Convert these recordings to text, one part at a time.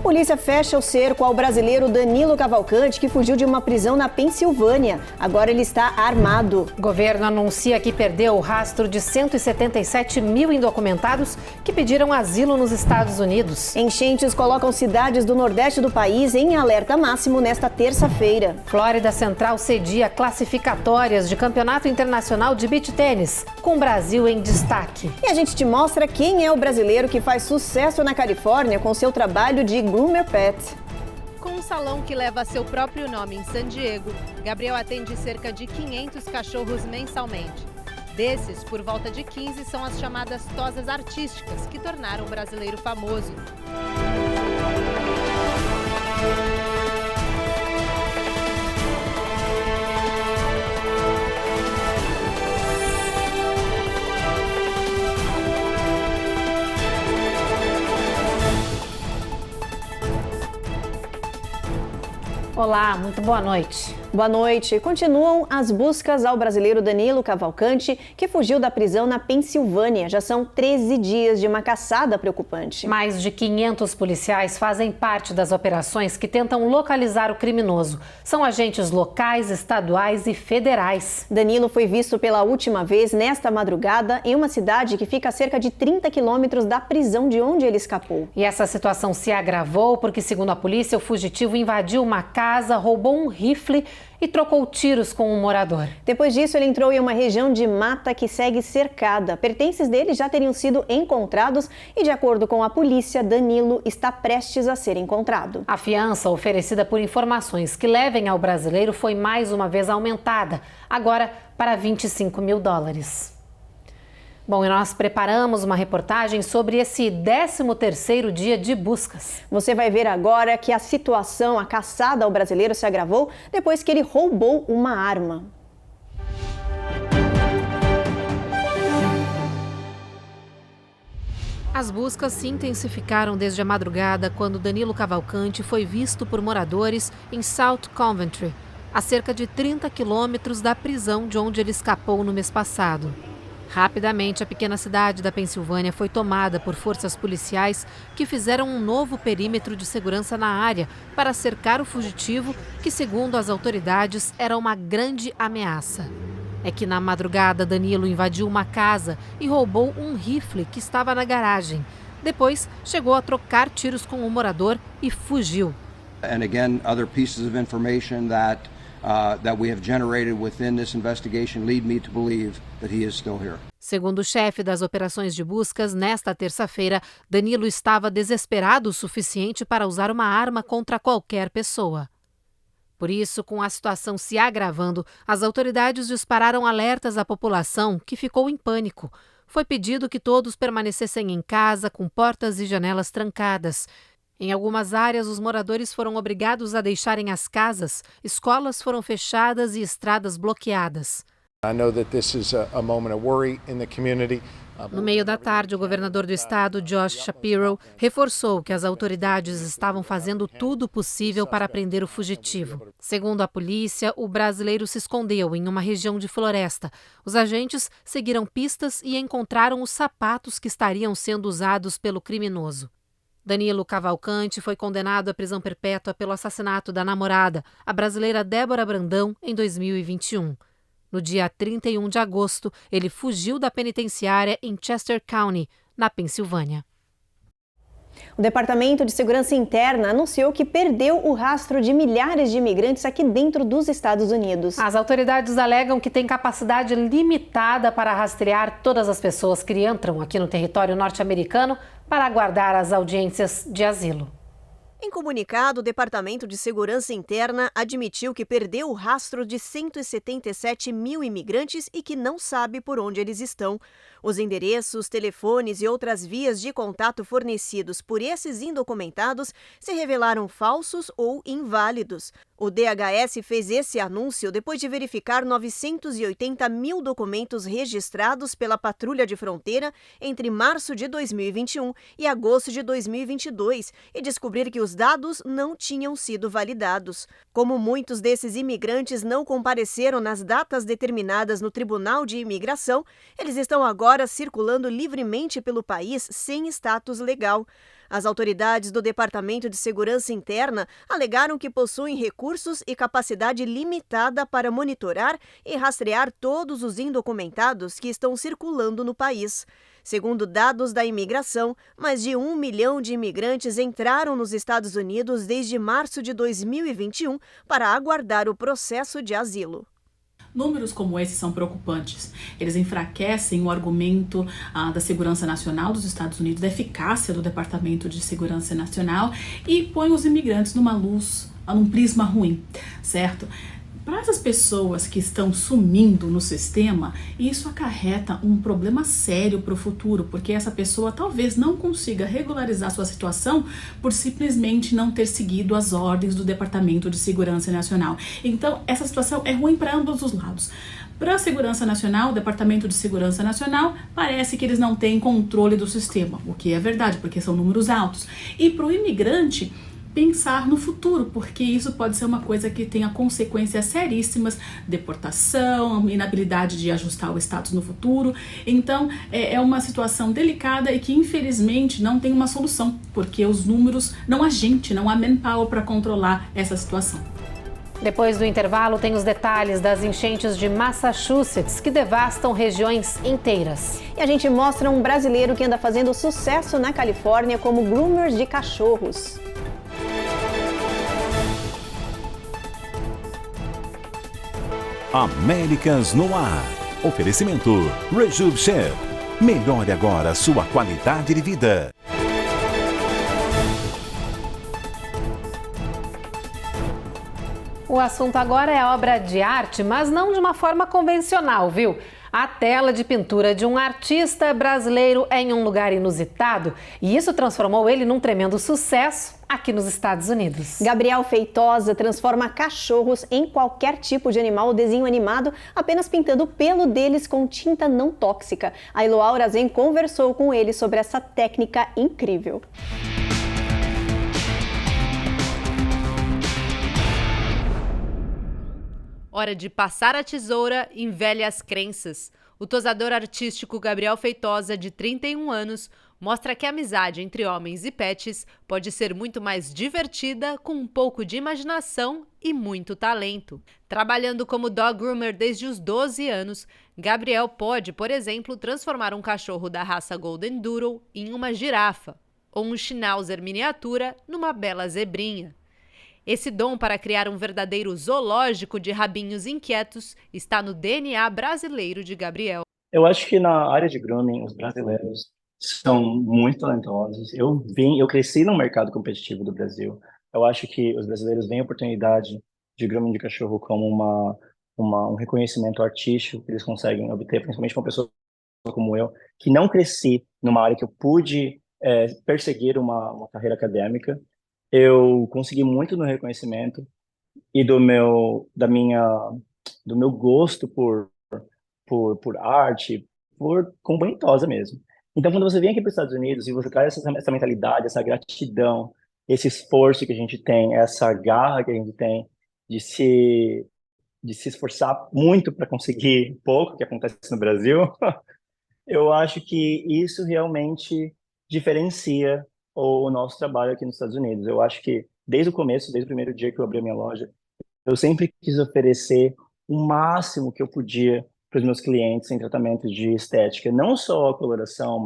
Polícia fecha o cerco ao brasileiro Danilo Cavalcante, que fugiu de uma prisão na Pensilvânia. Agora ele está armado. O governo anuncia que perdeu o rastro de 177 mil indocumentados que pediram asilo nos Estados Unidos. Enchentes colocam cidades do nordeste do país em alerta máximo nesta terça-feira. Flórida Central cedia classificatórias de Campeonato Internacional de Beach Tênis, com o Brasil em destaque. E a gente te mostra quem é o brasileiro que faz sucesso na Califórnia com seu trabalho de Groomer Pet. Com um salão que leva seu próprio nome em San Diego, Gabriel atende cerca de 500 cachorros mensalmente. Desses, por volta de 15 são as chamadas tosas artísticas, que tornaram o brasileiro famoso. Olá, muito boa noite. Boa noite. Continuam as buscas ao brasileiro Danilo Cavalcante, que fugiu da prisão na Pensilvânia. Já são 13 dias de uma caçada preocupante. Mais de 500 policiais fazem parte das operações que tentam localizar o criminoso. São agentes locais, estaduais e federais. Danilo foi visto pela última vez nesta madrugada em uma cidade que fica a cerca de 30 quilômetros da prisão de onde ele escapou. E essa situação se agravou porque, segundo a polícia, o fugitivo invadiu uma casa, roubou um rifle e trocou tiros com um morador. Depois disso, ele entrou em uma região de mata que segue cercada. Pertences dele já teriam sido encontrados e, de acordo com a polícia, Danilo está prestes a ser encontrado. A fiança oferecida por informações que levem ao brasileiro foi mais uma vez aumentada, agora para $25 mil. Bom, e nós preparamos uma reportagem sobre esse 13º dia de buscas. Você vai ver agora que a situação, a caçada ao brasileiro se agravou depois que ele roubou uma arma. As buscas se intensificaram desde a madrugada quando Danilo Cavalcante foi visto por moradores em South Coventry, a cerca de 30 quilômetros da prisão de onde ele escapou no mês passado. Rapidamente, a pequena cidade da Pensilvânia foi tomada por forças policiais que fizeram um novo perímetro de segurança na área para cercar o fugitivo, que, segundo as autoridades, era uma grande ameaça. É que na madrugada, Danilo invadiu uma casa e roubou um rifle que estava na garagem. Depois, chegou a trocar tiros com o morador e fugiu. And again, other pieces of information that we have generated within this investigation lead me to believe that he is still here. Segundo o chefe das operações de buscas, nesta terça-feira, Danilo estava desesperado o suficiente para usar uma arma contra qualquer pessoa. Por isso, com a situação se agravando, as autoridades dispararam alertas à população, que ficou em pânico. Foi pedido que todos permanecessem em casa, com portas e janelas trancadas. Em algumas áreas, os moradores foram obrigados a deixarem as casas, escolas foram fechadas e estradas bloqueadas. No meio da tarde, o governador do estado, Josh Shapiro, reforçou que as autoridades estavam fazendo tudo possível para prender o fugitivo. Segundo a polícia, o brasileiro se escondeu em uma região de floresta. Os agentes seguiram pistas e encontraram os sapatos que estariam sendo usados pelo criminoso. Danilo Cavalcante foi condenado à prisão perpétua pelo assassinato da namorada, a brasileira Débora Brandão, em 2021. No dia 31 de agosto, ele fugiu da penitenciária em Chester County, na Pensilvânia. O Departamento de Segurança Interna anunciou que perdeu o rastro de milhares de imigrantes aqui dentro dos Estados Unidos. As autoridades alegam que tem capacidade limitada para rastrear todas as pessoas que entram aqui no território norte-americano para aguardar as audiências de asilo. Em comunicado, o Departamento de Segurança Interna admitiu que perdeu o rastro de 177 mil imigrantes e que não sabe por onde eles estão. Os endereços, telefones e outras vias de contato fornecidos por esses indocumentados se revelaram falsos ou inválidos. O DHS fez esse anúncio depois de verificar 980 mil documentos registrados pela Patrulha de Fronteira entre março de 2021 e agosto de 2022 e descobrir que os dados não tinham sido validados. Como muitos desses imigrantes não compareceram nas datas determinadas no Tribunal de Imigração, eles estão agora circulando livremente pelo país sem status legal. As autoridades do Departamento de Segurança Interna alegaram que possuem recursos e capacidade limitada para monitorar e rastrear todos os indocumentados que estão circulando no país. Segundo dados da imigração, mais de 1 milhão de imigrantes entraram nos Estados Unidos desde março de 2021 para aguardar o processo de asilo. Números como esses são preocupantes. Eles enfraquecem o argumento da segurança nacional dos Estados Unidos, da eficácia do Departamento de Segurança Nacional e põem os imigrantes numa luz, num prisma ruim, certo? Para essas pessoas que estão sumindo no sistema, isso acarreta um problema sério para o futuro, porque essa pessoa talvez não consiga regularizar sua situação por simplesmente não ter seguido as ordens do Departamento de Segurança Nacional. Então, essa situação é ruim para ambos os lados. Para a Segurança Nacional, o Departamento de Segurança Nacional, parece que eles não têm controle do sistema, o que é verdade, porque são números altos. E para o imigrante, pensar no futuro, porque isso pode ser uma coisa que tenha consequências seríssimas, deportação, inabilidade de ajustar o status no futuro. Então, é uma situação delicada e que, infelizmente, não tem uma solução, porque os números, não há gente, não há manpower para controlar essa situação. Depois do intervalo, tem os detalhes das enchentes de Massachusetts, que devastam regiões inteiras. E a gente mostra um brasileiro que anda fazendo sucesso na Califórnia como groomer de cachorros. Américas no ar. Oferecimento Rejuve Chef. Melhore agora sua qualidade de vida. O assunto agora é obra de arte, mas não de uma forma convencional, viu? A tela de pintura de um artista brasileiro em um lugar inusitado, e isso transformou ele num tremendo sucesso aqui nos Estados Unidos. Gabriel Feitosa transforma cachorros em qualquer tipo de animal ou desenho animado, apenas pintando o pelo deles com tinta não tóxica. A Eloá Urazen conversou com ele sobre essa técnica incrível. Hora de passar a tesoura em velhas crenças. O tosador artístico Gabriel Feitosa, de 31 anos, mostra que a amizade entre homens e pets pode ser muito mais divertida com um pouco de imaginação e muito talento. Trabalhando como dog groomer desde os 12 anos, Gabriel pode, por exemplo, transformar um cachorro da raça Golden Doodle em uma girafa, ou um Schnauzer miniatura numa bela zebrinha. Esse dom para criar um verdadeiro zoológico de rabinhos inquietos está no DNA brasileiro de Gabriel. Eu acho que na área de grooming, os brasileiros são muito talentosos. Eu cresci no mercado competitivo do Brasil. Eu acho que os brasileiros veem a oportunidade de grooming de cachorro como um reconhecimento artístico que eles conseguem obter, principalmente uma pessoa como eu, que não cresci numa área que eu pude perseguir uma carreira acadêmica. Eu consegui muito no reconhecimento e do meu gosto por arte, com Bentosa mesmo. Então, quando você vem aqui para os Estados Unidos e você traz essa mentalidade, essa gratidão, esse esforço que a gente tem, essa garra que a gente tem de se esforçar muito para conseguir pouco, que acontece no Brasil, eu acho que isso realmente diferencia o nosso trabalho aqui nos Estados Unidos. Eu acho que desde o começo, desde o primeiro dia que eu abri a minha loja, eu sempre quis oferecer o máximo que eu podia para os meus clientes em tratamento de estética, não só a coloração,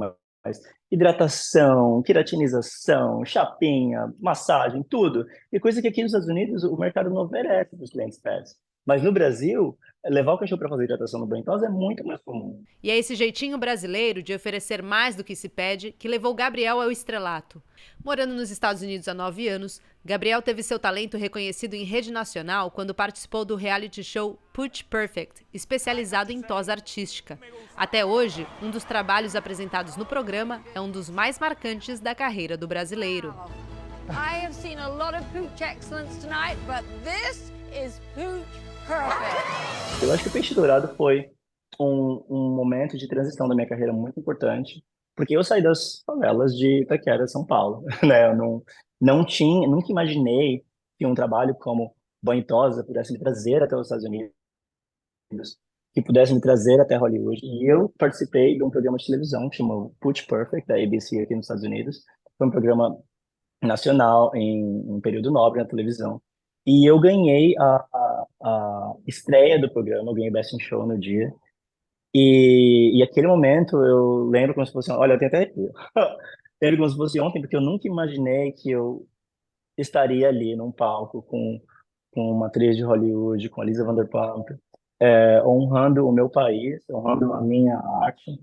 mas hidratação, queratinização, chapinha, massagem, tudo. E coisa que aqui nos Estados Unidos o mercado não oferece para os clientes pets. Mas no Brasil, levar o cachorro para fazer hidratação no banho tosa é muito mais comum. E é esse jeitinho brasileiro de oferecer mais do que se pede que levou Gabriel ao estrelato. Morando nos Estados Unidos há 9 anos, Gabriel teve seu talento reconhecido em rede nacional quando participou do reality show Pitch Perfect, especializado em tosa artística. Até hoje, um dos trabalhos apresentados no programa é um dos mais marcantes da carreira do brasileiro. I have seen a lot of pooch excellence tonight, but this is pooch perfect. Eu acho que o Peixe Dourado foi um momento de transição da minha carreira muito importante, porque eu saí das favelas de Itaquera, São Paulo, né? Eu nunca imaginei que um trabalho como Banho Tosa pudesse me trazer até os Estados Unidos, que pudesse me trazer até Hollywood. E eu participei de um programa de televisão que chama Pitch Perfect, da ABC aqui nos Estados Unidos, Foi um programa nacional em um período nobre na televisão. E eu ganhei a estreia do programa, eu ganhei Best in Show no dia. E aquele momento eu lembro como se fosse, olha, eu tenho até arrepio. Lembro como se fosse ontem, porque eu nunca imaginei que eu estaria ali num palco com uma atriz de Hollywood, com a Lisa Vanderpump, honrando o meu país, honrando a minha arte,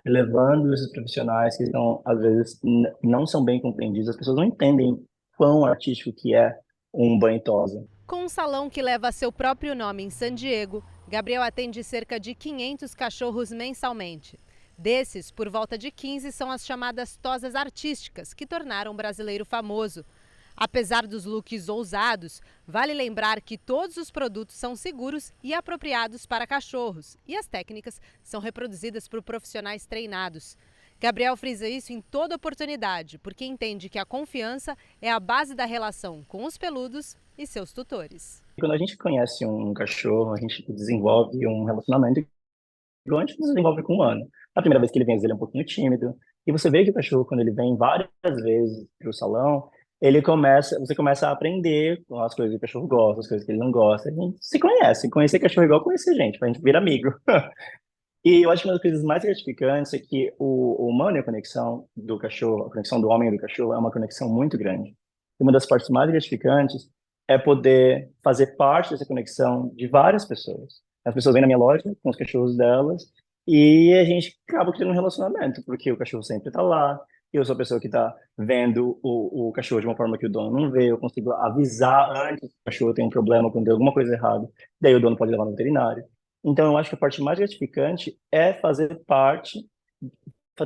levando esses profissionais que são, às vezes, não são bem compreendidos. As pessoas não entendem quão artístico que é um banho tosa. Com um salão que leva seu próprio nome em San Diego, Gabriel atende cerca de 500 cachorros mensalmente. Desses, por volta de 15 são as chamadas tosas artísticas, que tornaram o brasileiro famoso. Apesar dos looks ousados, vale lembrar que todos os produtos são seguros e apropriados para cachorros, e as técnicas são reproduzidas por profissionais treinados. Gabriel frisa isso em toda oportunidade, porque entende que a confiança é a base da relação com os peludos e seus tutores. Quando a gente conhece um cachorro, a gente desenvolve um relacionamento igual a gente desenvolve com um humano. A primeira vez que ele vem, ele é um pouquinho tímido, e você vê que o cachorro, quando ele vem várias vezes para o salão, você começa a aprender com as coisas que o cachorro gosta, as coisas que ele não gosta. A gente se conhece, conhecer cachorro é igual conhecer gente, a gente vira amigo. E eu acho que uma das coisas mais gratificantes é que o humano e a conexão do cachorro, a conexão do homem e do cachorro é uma conexão muito grande. E uma das partes mais gratificantes é poder fazer parte dessa conexão de várias pessoas. As pessoas vêm na minha loja com os cachorros delas e a gente acaba tendo um relacionamento, porque o cachorro sempre está lá, eu sou a pessoa que está vendo o cachorro de uma forma que o dono não vê, eu consigo avisar antes que o cachorro tem um problema, quando tem alguma coisa errada, daí o dono pode levar no veterinário. Então, eu acho que a parte mais gratificante é fazer parte,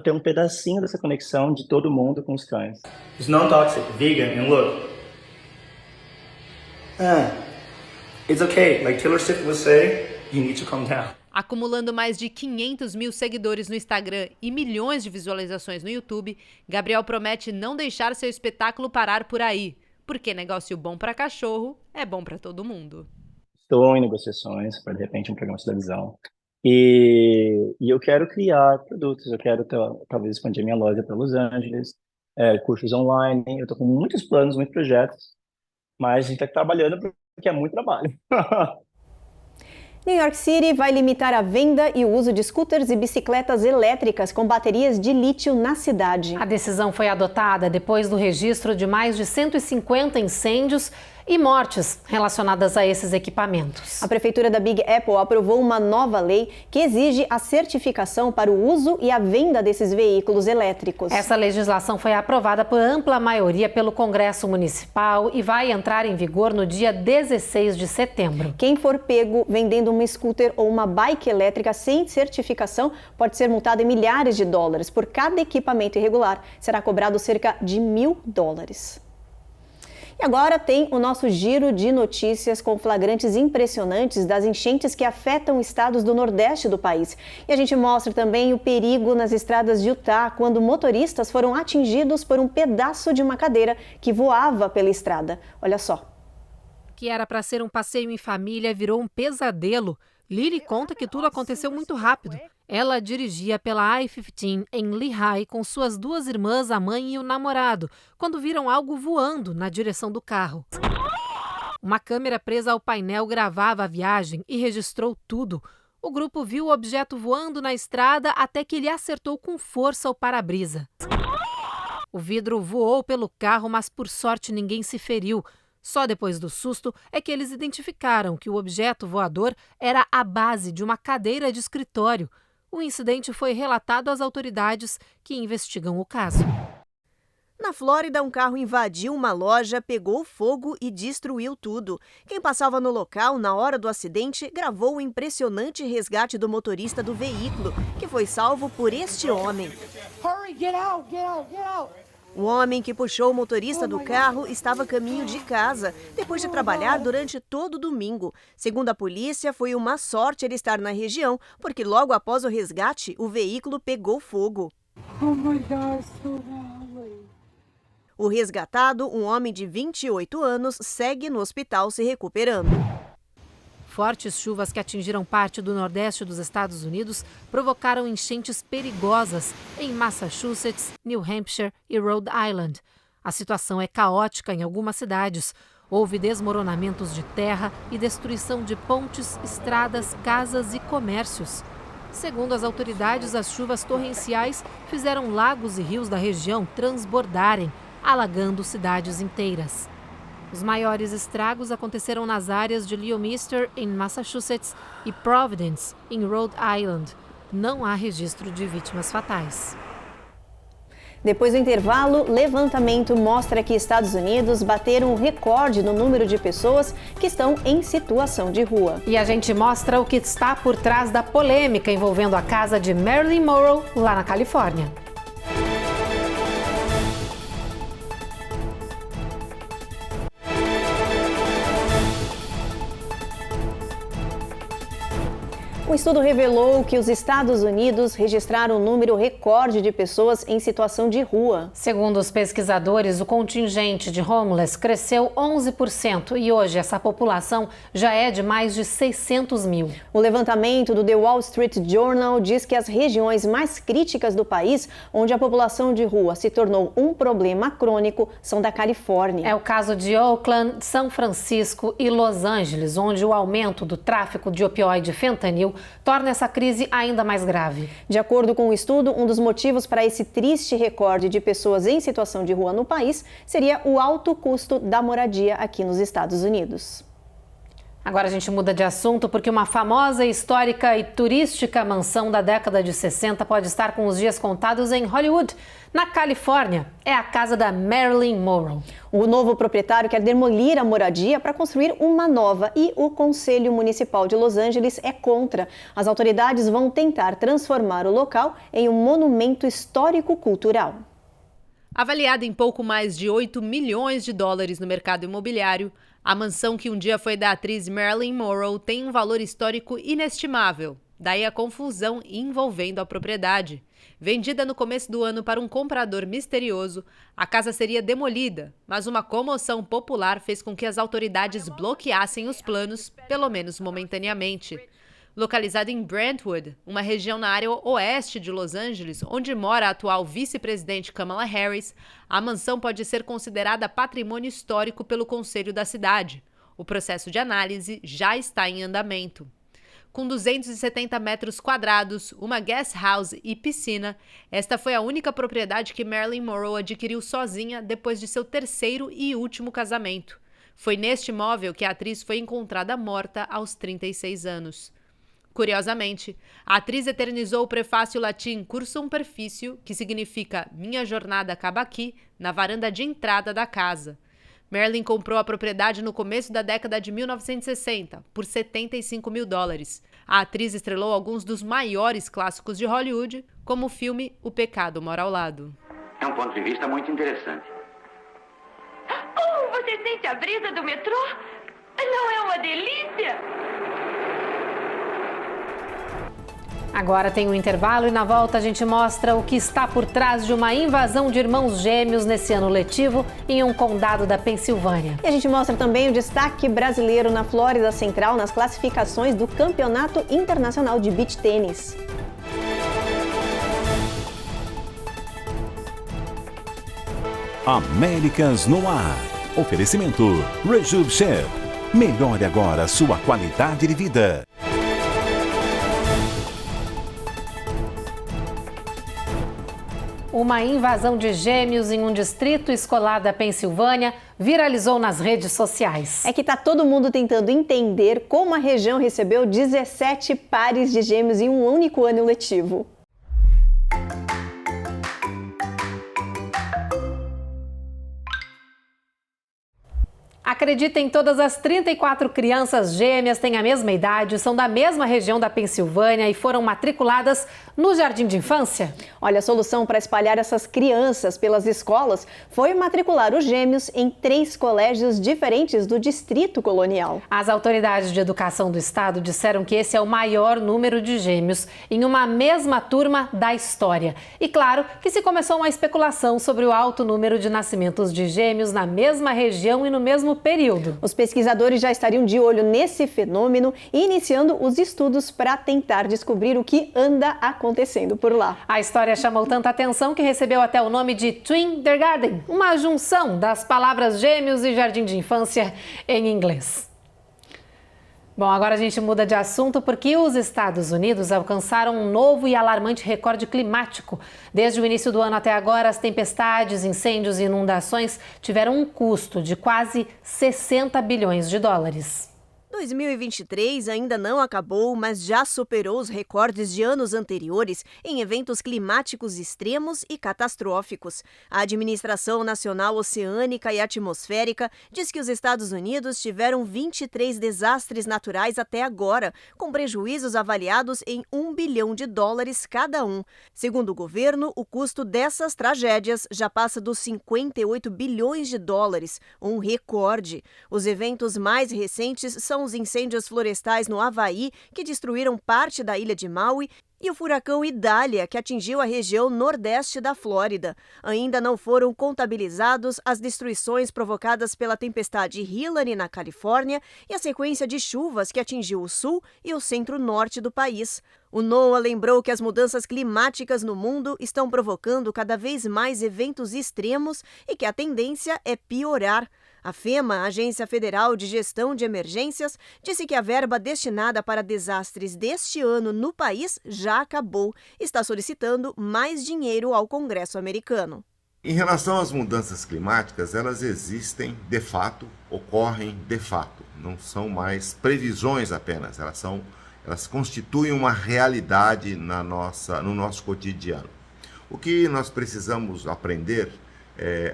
ter um pedacinho dessa conexão de todo mundo com os cães. It's non-toxic, vegan, and look. It's okay, like Taylor Swift would say, you need to calm down. Acumulando mais de 500 mil seguidores no Instagram e milhões de visualizações no YouTube, Gabriel promete não deixar seu espetáculo parar por aí, porque negócio bom para cachorro é bom para todo mundo. Estou em negociações para, de repente, um programa de televisão. E eu quero criar produtos, eu quero talvez expandir minha loja para Los Angeles, cursos online, eu estou com muitos planos, muitos projetos, mas a gente está trabalhando porque é muito trabalho. New York City vai limitar a venda e o uso de scooters e bicicletas elétricas com baterias de lítio na cidade. A decisão foi adotada depois do registro de mais de 150 incêndios e mortes relacionadas a esses equipamentos. A prefeitura da Big Apple aprovou uma nova lei que exige a certificação para o uso e a venda desses veículos elétricos. Essa legislação foi aprovada por ampla maioria pelo Congresso Municipal e vai entrar em vigor no dia 16 de setembro. Quem for pego vendendo uma scooter ou uma bike elétrica sem certificação pode ser multado em milhares de dólares. Por cada equipamento irregular, será cobrado cerca de $1.000. E agora tem o nosso giro de notícias com flagrantes impressionantes das enchentes que afetam estados do nordeste do país. E a gente mostra também o perigo nas estradas de Utah, quando motoristas foram atingidos por um pedaço de uma cadeira que voava pela estrada. Olha só. Que era para ser um passeio em família, virou um pesadelo. Lily conta que tudo aconteceu muito rápido. Ela dirigia pela I-15 em Lehigh com suas duas irmãs, a mãe e o namorado, quando viram algo voando na direção do carro. Uma câmera presa ao painel gravava a viagem e registrou tudo. O grupo viu o objeto voando na estrada até que ele acertou com força o para-brisa. O vidro voou pelo carro, mas por sorte ninguém se feriu. Só depois do susto é que eles identificaram que o objeto voador era a base de uma cadeira de escritório. O incidente foi relatado às autoridades que investigam o caso. Na Flórida, um carro invadiu uma loja, pegou fogo e destruiu tudo. Quem passava no local na hora do acidente gravou o impressionante resgate do motorista do veículo, que foi salvo por este homem. Hurry, get out, get out, get out. O homem que puxou o motorista do carro estava a caminho de casa, depois de trabalhar durante todo o domingo. Segundo a polícia, foi uma sorte ele estar na região, porque logo após o resgate, o veículo pegou fogo. Oh my God, so lovely. O resgatado, um homem de 28 anos, segue no hospital se recuperando. Fortes chuvas que atingiram parte do nordeste dos Estados Unidos provocaram enchentes perigosas em Massachusetts, New Hampshire e Rhode Island. A situação é caótica em algumas cidades. Houve desmoronamentos de terra e destruição de pontes, estradas, casas e comércios. Segundo as autoridades, as chuvas torrenciais fizeram lagos e rios da região transbordarem, alagando cidades inteiras. Os maiores estragos aconteceram nas áreas de Leominster, em Massachusetts, e Providence, em Rhode Island. Não há registro de vítimas fatais. Depois do intervalo, levantamento mostra que Estados Unidos bateram um recorde no número de pessoas que estão em situação de rua. E a gente mostra o que está por trás da polêmica envolvendo a casa de Marilyn Monroe, lá na Califórnia. Um estudo revelou que os Estados Unidos registraram um número recorde de pessoas em situação de rua. Segundo os pesquisadores, o contingente de homeless cresceu 11% e hoje essa população já é de mais de 600 mil. O levantamento do The Wall Street Journal diz que as regiões mais críticas do país, onde a população de rua se tornou um problema crônico, são da Califórnia. É o caso de Oakland, São Francisco e Los Angeles, onde o aumento do tráfico de opioide e fentanil torna essa crise ainda mais grave. De acordo com o estudo, um dos motivos para esse triste recorde de pessoas em situação de rua no país seria o alto custo da moradia aqui nos Estados Unidos. Agora a gente muda de assunto porque uma famosa, histórica e turística mansão da década de 60 pode estar com os dias contados em Hollywood, na Califórnia. É a casa da Marilyn Monroe. O novo proprietário quer demolir a moradia para construir uma nova e o Conselho Municipal de Los Angeles é contra. As autoridades vão tentar transformar o local em um monumento histórico-cultural. Avaliada em pouco mais de 8 milhões de dólares no mercado imobiliário, a mansão que um dia foi da atriz Marilyn Monroe tem um valor histórico inestimável. Daí a confusão envolvendo a propriedade. Vendida no começo do ano para um comprador misterioso, a casa seria demolida, mas uma comoção popular fez com que as autoridades bloqueassem os planos, pelo menos momentaneamente. Localizada em Brentwood, uma região na área oeste de Los Angeles, onde mora a atual vice-presidente Kamala Harris, a mansão pode ser considerada patrimônio histórico pelo conselho da cidade. O processo de análise já está em andamento. Com 270 metros quadrados, uma guest house e piscina, esta foi a única propriedade que Marilyn Monroe adquiriu sozinha depois de seu terceiro e último casamento. Foi neste imóvel que a atriz foi encontrada morta aos 36 anos. Curiosamente, a atriz eternizou o prefácio latim Cursum Perficio, que significa Minha jornada acaba aqui, na varanda de entrada da casa. Marilyn comprou a propriedade no começo da década de 1960, por 75 mil dólares. A atriz estrelou alguns dos maiores clássicos de Hollywood, como o filme O Pecado Mora ao Lado. É um ponto de vista muito interessante. Oh, você sente a brisa do metrô? Não é uma delícia? Agora tem um intervalo e na volta a gente mostra o que está por trás de uma invasão de irmãos gêmeos nesse ano letivo em um condado da Pensilvânia. E a gente mostra também o destaque brasileiro na Flórida Central nas classificações do Campeonato Internacional de Beach Tênis. Américas no ar. Oferecimento Rejuve Chef. Melhore agora sua qualidade de vida. Uma invasão de gêmeos em um distrito escolar da Pensilvânia viralizou nas redes sociais. É que tá todo mundo tentando entender como a região recebeu 17 pares de gêmeos em um único ano letivo. Acreditem, todas as 34 crianças gêmeas têm a mesma idade, são da mesma região da Pensilvânia e foram matriculadas no jardim de infância. Olha, a solução para espalhar essas crianças pelas escolas foi matricular os gêmeos em 3 colégios diferentes do Distrito Colonial. As autoridades de educação do estado disseram que esse é o maior número de gêmeos em uma mesma turma da história. E claro que se começou uma especulação sobre o alto número de nascimentos de gêmeos na mesma região e no mesmo mesmo período. Os pesquisadores já estariam de olho nesse fenômeno e iniciando os estudos para tentar descobrir o que anda acontecendo por lá. A história chamou tanta atenção que recebeu até o nome de Twindergarten, uma junção das palavras gêmeos e jardim de infância em inglês. Bom, agora a gente muda de assunto porque os Estados Unidos alcançaram um novo e alarmante recorde climático. Desde o início do ano até agora, as tempestades, incêndios e inundações tiveram um custo de quase 60 bilhões de dólares. 2023 ainda não acabou, mas já superou os recordes de anos anteriores em eventos climáticos extremos e catastróficos. A Administração Nacional Oceânica e Atmosférica diz que os Estados Unidos tiveram 23 desastres naturais até agora, com prejuízos avaliados em $1 bilhão cada um. Segundo o governo, o custo dessas tragédias já passa dos 58 bilhões de dólares, um recorde. Os eventos mais recentes são os incêndios florestais no Havaí, que destruíram parte da ilha de Maui, e o furacão Idália, que atingiu a região nordeste da Flórida. Ainda não foram contabilizados as destruições provocadas pela tempestade Hillary na Califórnia e a sequência de chuvas que atingiu o sul e o centro-norte do país. O NOAA lembrou que as mudanças climáticas no mundo estão provocando cada vez mais eventos extremos e que a tendência é piorar. A FEMA, a Agência Federal de Gestão de Emergências, disse que a verba destinada para desastres deste ano no país já acabou e está solicitando mais dinheiro ao Congresso americano. Em relação às mudanças climáticas, elas existem de fato, ocorrem de fato. Não são mais previsões apenas, elas constituem uma realidade no nosso cotidiano. O que nós precisamos aprender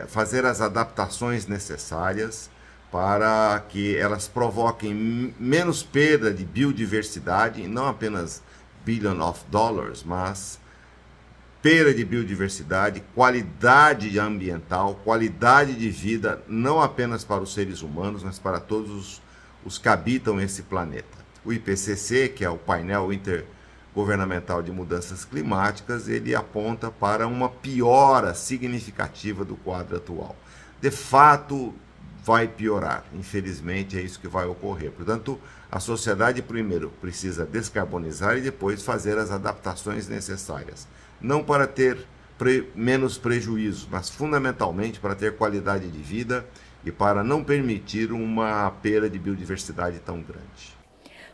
fazer as adaptações necessárias para que elas provoquem menos perda de biodiversidade, não apenas billion of dollars, mas perda de biodiversidade, qualidade ambiental, qualidade de vida, não apenas para os seres humanos, mas para todos os que habitam esse planeta. O IPCC, que é o painel intergovernamental de mudanças climáticas, ele aponta para uma piora significativa do quadro atual. De fato, vai piorar. Infelizmente, é isso que vai ocorrer. Portanto, a sociedade primeiro precisa descarbonizar e depois fazer as adaptações necessárias. Não para ter menos prejuízo, mas fundamentalmente para ter qualidade de vida e para não permitir uma perda de biodiversidade tão grande.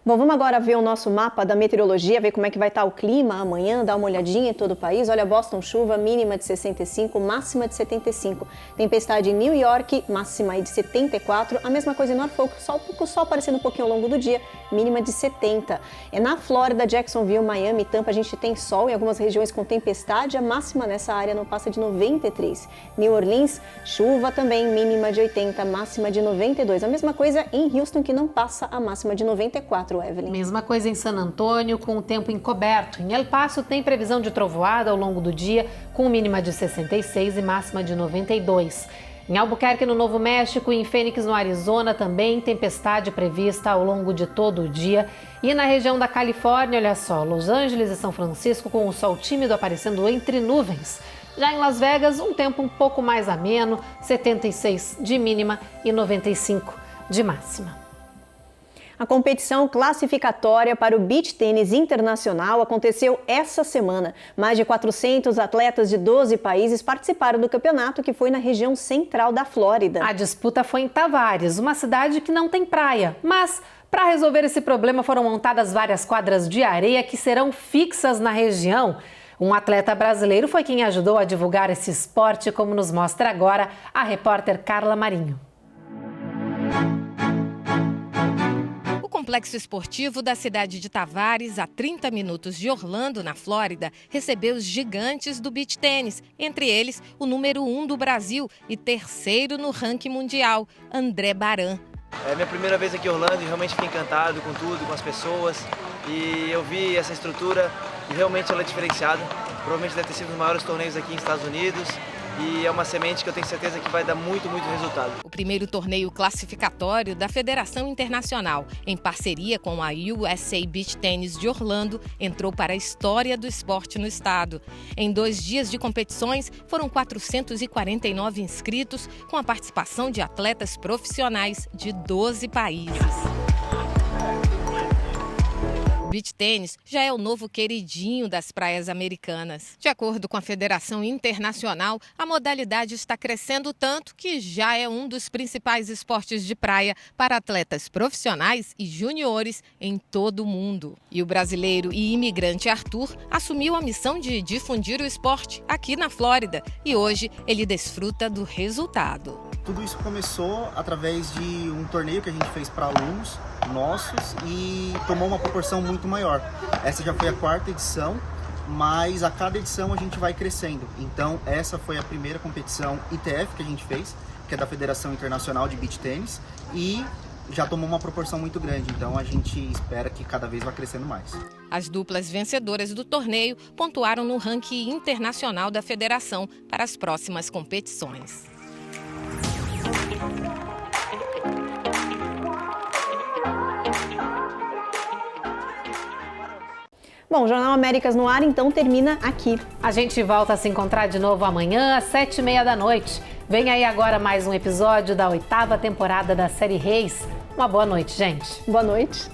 Bom, vamos agora ver o nosso mapa da meteorologia, ver como é que vai estar o clima amanhã, dar uma olhadinha em todo o país. Olha, Boston, chuva, mínima de 65, máxima de 75. Tempestade em New York, máxima aí de 74. A mesma coisa em Norfolk, o sol aparecendo um pouquinho ao longo do dia, mínima de 70. Na Flórida, Jacksonville, Miami, Tampa, a gente tem sol em algumas regiões com tempestade. A máxima nessa área não passa de 93. New Orleans, chuva também, mínima de 80, máxima de 92. A mesma coisa em Houston, que não passa a máxima de 94. Evelyn. Mesma coisa em San Antônio, com o tempo encoberto. Em El Paso tem previsão de trovoada ao longo do dia, com mínima de 66 e máxima de 92. Em Albuquerque, no Novo México, e em Phoenix, no Arizona, também tempestade prevista ao longo de todo o dia. E na região da Califórnia, olha só, Los Angeles e São Francisco, com o sol tímido aparecendo entre nuvens. Já em Las Vegas, um tempo um pouco mais ameno, 76 de mínima e 95 de máxima. A competição classificatória para o beach tênis internacional aconteceu essa semana. Mais de 400 atletas de 12 países participaram do campeonato, que foi na região central da Flórida. A disputa foi em Tavares, uma cidade que não tem praia, mas para resolver esse problema foram montadas várias quadras de areia que serão fixas na região. Um atleta brasileiro foi quem ajudou a divulgar esse esporte, como nos mostra agora a repórter Carla Marinho. O complexo esportivo da cidade de Tavares, a 30 minutos de Orlando, na Flórida, recebeu os gigantes do beach tênis, entre eles o número 1 do Brasil e terceiro no ranking mundial, André Baran. É minha primeira vez aqui em Orlando e realmente fiquei encantado com tudo, com as pessoas. E eu vi essa estrutura e realmente ela é diferenciada. Provavelmente deve ter sido um dos maiores torneios aqui nos Estados Unidos. e é uma semente que eu tenho certeza que vai dar muito resultado. O primeiro torneio classificatório da Federação Internacional, em parceria com a USA Beach Tennis de Orlando, entrou para a história do esporte no estado. Em 2 dias de competições, foram 449 inscritos, com a participação de atletas profissionais de 12 países. O beach tênis já é o novo queridinho das praias americanas. De acordo com a Federação Internacional, a modalidade está crescendo tanto que já é um dos principais esportes de praia para atletas profissionais e juniores em todo o mundo. E o brasileiro e imigrante Arthur assumiu a missão de difundir o esporte aqui na Flórida e hoje ele desfruta do resultado. Tudo isso começou através de um torneio que a gente fez para alunos nossos e tomou uma proporção muito maior. Essa já foi a 4ª edição, mas a cada edição a gente vai crescendo. Então essa foi a primeira competição ITF que a gente fez, que é da Federação Internacional de Beach Tennis, e já tomou uma proporção muito grande, então a gente espera que cada vez vá crescendo mais. As duplas vencedoras do torneio pontuaram no ranking internacional da federação para as próximas competições. Bom, o Jornal Américas no ar, então, termina aqui. A gente volta a se encontrar de novo amanhã, às 7h30 da noite. Vem aí agora mais um episódio da 8ª temporada da série Reis. Uma boa noite, gente. Boa noite.